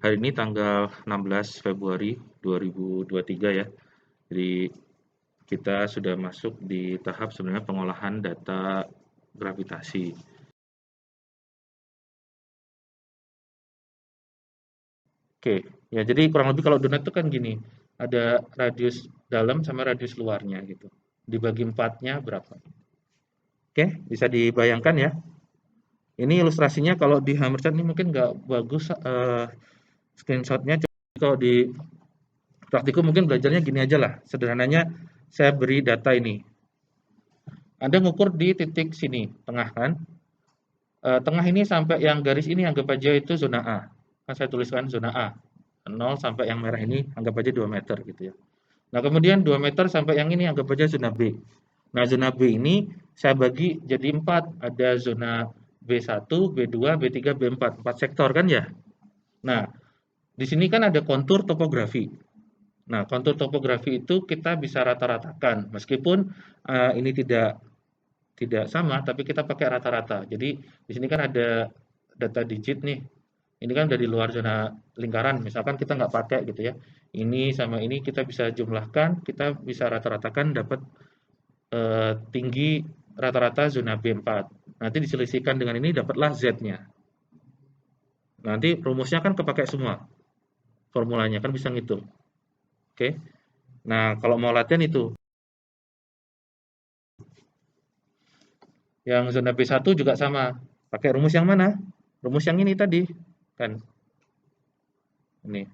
Hari ini tanggal 16 Februari 2023 ya. Jadi kita sudah masuk di tahap sebenarnya pengolahan data gravitasi. Oke, ya jadi kurang lebih kalau donat itu kan gini, ada radius dalam sama radius luarnya gitu. Dibagi empatnya berapa? Oke, bisa dibayangkan ya. Ini ilustrasinya kalau di Hammerchart ini mungkin nggak bagus screenshotnya. Kalau di praktikum mungkin belajarnya gini aja lah. Sederhananya saya beri data ini. Anda ngukur di titik sini, tengah kan. Tengah ini sampai yang garis ini anggap aja itu zona A. Kan saya tuliskan zona A. 0 sampai yang merah ini anggap aja 2 meter gitu ya. Nah, kemudian 2 meter sampai yang ini anggap aja zona B. Nah, zona B ini saya bagi jadi 4. Ada zona B1, B2, B3, B4. 4 sektor kan ya? Nah, di sini kan ada kontur topografi. Nah, kontur topografi itu kita bisa rata-ratakan. Meskipun ini tidak sama, tapi kita pakai rata-rata. Jadi di sini kan ada data digit nih. Ini kan dari luar zona lingkaran. Misalkan kita nggak pakai gitu ya. Ini sama ini kita bisa jumlahkan, kita bisa rata-ratakan dapat tinggi rata-rata zona B4. Nanti diselisihkan dengan ini dapatlah Z-nya. Nanti rumusnya kan kepakai semua. Formulanya kan bisa ngitung. Oke. Nah, kalau mau latihan itu. Yang zona B1 juga sama. Pakai rumus yang mana? Rumus yang ini tadi. Kan ini.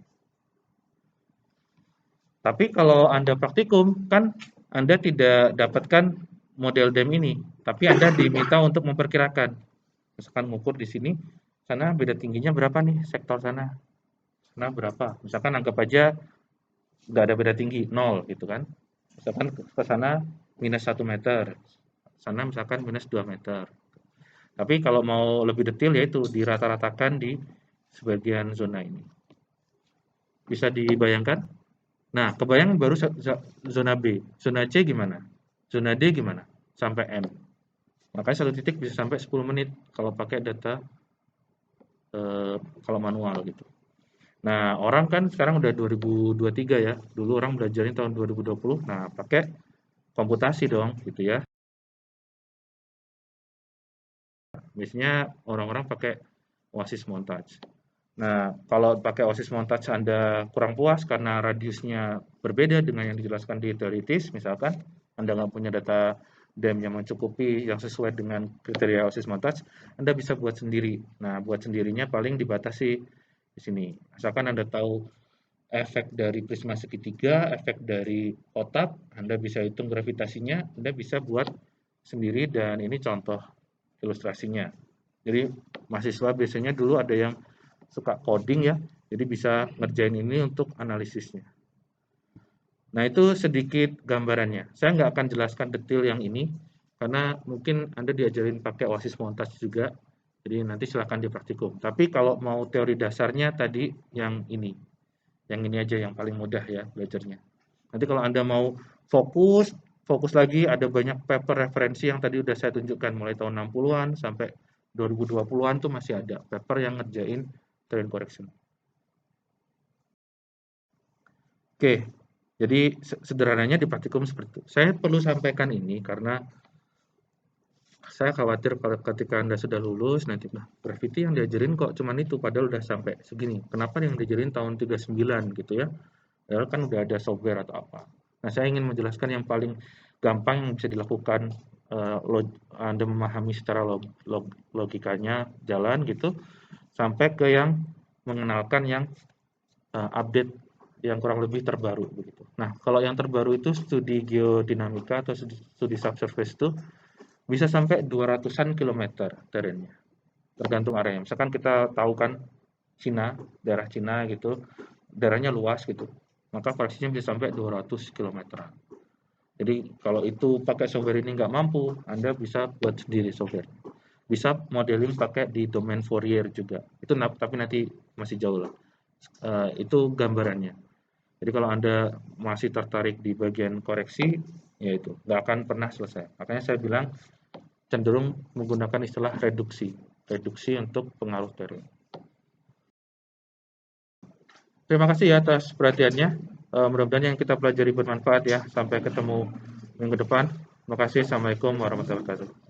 Tapi kalau Anda praktikum, kan Anda tidak dapatkan model DEM ini. Tapi Anda diminta untuk memperkirakan. Misalkan mengukur di sini, sana beda tingginya berapa nih sektor sana? Sana berapa? Misalkan anggap aja nggak ada beda tinggi, 0 gitu kan. Misalkan ke sana minus 1 meter, sana misalkan minus 2 meter. Tapi kalau mau lebih detail yaitu dirata-ratakan di sebagian zona ini. Bisa dibayangkan? Nah, kebayang baru zona B. Zona C gimana? Zona D gimana? Sampai M. Makanya satu titik bisa sampai 10 menit kalau pakai data kalau manual gitu. Nah, orang kan sekarang udah 2023 ya. Dulu orang belajarnya tahun 2020. Nah, pakai komputasi dong gitu ya. Biasanya orang-orang pakai Oasis Montage. Nah, kalau pakai Oasis Montage Anda kurang puas karena radiusnya berbeda dengan yang dijelaskan di teoritis, misalkan Anda nggak punya data DEM yang mencukupi yang sesuai dengan kriteria Oasis Montage, Anda bisa buat sendiri. Nah, buat sendirinya paling dibatasi di sini. Misalkan Anda tahu efek dari prisma segitiga, efek dari kotak, Anda bisa hitung gravitasinya, Anda bisa buat sendiri dan ini contoh ilustrasinya. Jadi mahasiswa biasanya dulu ada yang suka coding ya, jadi bisa ngerjain ini untuk analisisnya. Nah, itu sedikit gambarannya. Saya nggak akan jelaskan detail yang ini, karena mungkin Anda diajarin pakai Oasis Montage juga, jadi nanti silakan di praktikum. Tapi kalau mau teori dasarnya tadi yang ini aja yang paling mudah ya belajarnya. Nanti kalau Anda mau fokus, fokus lagi ada banyak paper referensi yang tadi udah saya tunjukkan mulai tahun 60-an sampai 2020-an tuh masih ada paper yang ngerjain terrain correction. Oke, jadi sederhananya di praktikum seperti itu. Saya perlu sampaikan ini karena saya khawatir kalau ketika Anda sudah lulus nanti gravity yang diajarin kok cuman itu padahal udah sampai segini. Kenapa yang diajarin tahun 39 gitu ya? Padahal kan udah ada software atau apa. Nah, saya ingin menjelaskan yang paling gampang yang bisa dilakukan Anda memahami secara logikanya jalan gitu sampai ke yang mengenalkan yang update yang kurang lebih terbaru begitu. Nah, kalau yang terbaru itu studi geodinamika atau studi subsurface itu bisa sampai 200-an kilometer terrennya, tergantung areanya. Misalkan kita tahu kan Cina, daerah Cina gitu, daerahnya luas gitu, maka koreksinya bisa sampai 200 kilometer. Jadi kalau itu pakai software ini nggak mampu, Anda bisa buat sendiri software. Bisa modeling pakai di domain Fourier juga. Itu tapi nanti masih jauh lah. Itu gambarannya. Jadi kalau Anda masih tertarik di bagian koreksi, ya itu nggak akan pernah selesai. Makanya saya bilang cenderung menggunakan istilah reduksi. Reduksi untuk pengaruh terrain. Terima kasih ya atas perhatiannya. Mudah-mudahan yang kita pelajari bermanfaat ya. Sampai ketemu minggu depan. Terima kasih. Assalamualaikum warahmatullahi wabarakatuh.